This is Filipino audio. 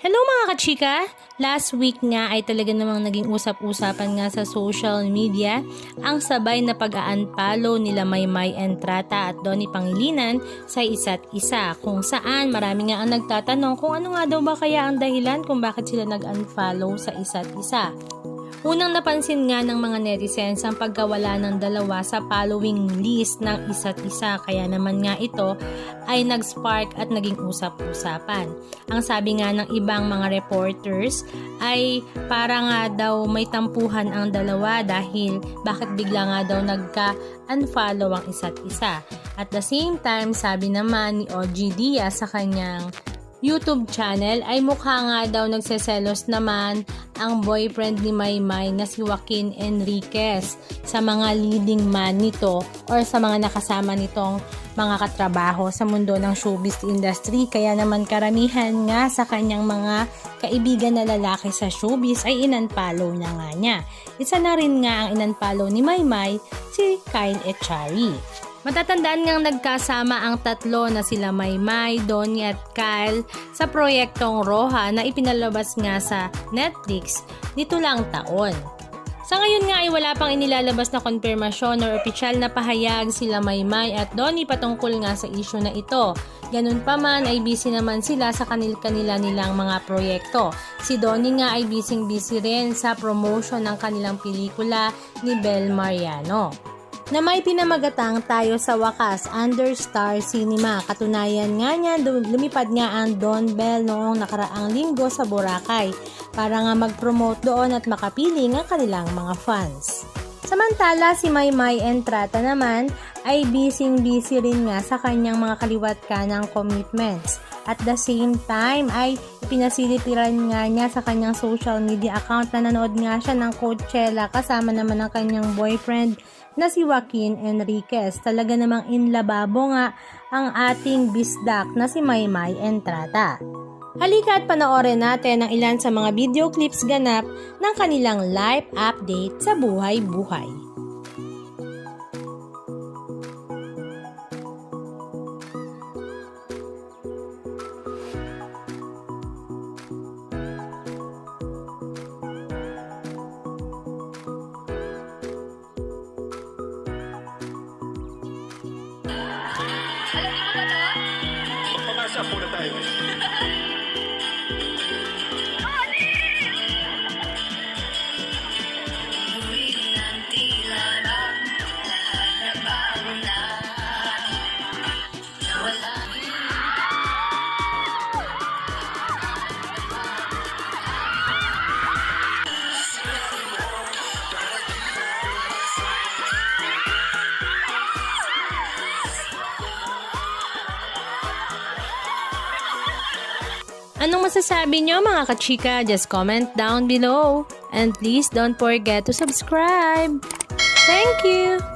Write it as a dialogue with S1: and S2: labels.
S1: Hello mga kachika! Last week nga ay talaga namang naging usap-usapan nga sa social media ang sabay na pag-a-unfollow nila Maymay Entrata at Donnie Pangilinan sa isa't isa, kung saan marami nga ang nagtatanong kung ano nga daw ba kaya ang dahilan kung bakit sila nag-unfollow sa isa't isa. Unang napansin nga ng mga netizens ang pagkawala ng dalawa sa following list ng isa't isa, kaya naman nga ito ay nag-spark at naging usap-usapan. Ang sabi nga ng ibang mga reporters ay para nga daw may tampuhan ang dalawa dahil bakit bigla nga daw nagka-unfollow ang isa't isa. At the same time, sabi naman ni OG Diaz sa kanyang YouTube channel ay mukha nga daw nagseselos naman ang boyfriend ni Maymay na si Joaquin Enriquez sa mga leading man nito or sa mga nakasama nitong mga katrabaho sa mundo ng showbiz industry. Kaya naman karamihan nga sa kanyang mga kaibigan na lalaki sa showbiz ay in-unfollow na nga niya. Isa na rin nga ang in-unfollow ni Maymay, si Kyle Echari. Matatandaan ngang nagkasama ang tatlo na sila Maymay, Donnie at Kyle sa proyektong Roja na ipinalabas nga sa Netflix nito lang taon. Sa ngayon nga ay wala pang inilalabas na konfirmasyon or opisyal na pahayag sila Maymay at Donnie patungkol nga sa issue na ito. Ganun pa man ay busy naman sila sa kanila nilang mga proyekto. Si Donnie nga ay busy rin sa promotion ng kanilang pelikula ni Bel Mariano na may pinamagatang Tayo sa Wakas under Star Cinema. Katunayan nga niya, lumipad nga ang Don Bell noong nakaraang linggo sa Boracay para nga mag-promote doon at makapiling ang kanilang mga fans. Samantala, si Maymay Entrata naman ay busy rin nga sa kanyang mga kaliwat kanang commitments. At the same time ay ipinasilitiran nga niya sa kanyang social media account na nanood nga siya ng Coachella kasama naman ang kanyang boyfriend na si Joaquin Enriquez. Talaga namang inlababo nga ang ating bisdak na si Maymay Entrata. Halika at panoorin natin ang ilan sa mga video clips ganap ng kanilang live update sa buhay-buhay.
S2: Pamasa muna tayo.
S1: Anong masasabi nyo mga kachika? Just comment down below. And please don't forget to subscribe. Thank you!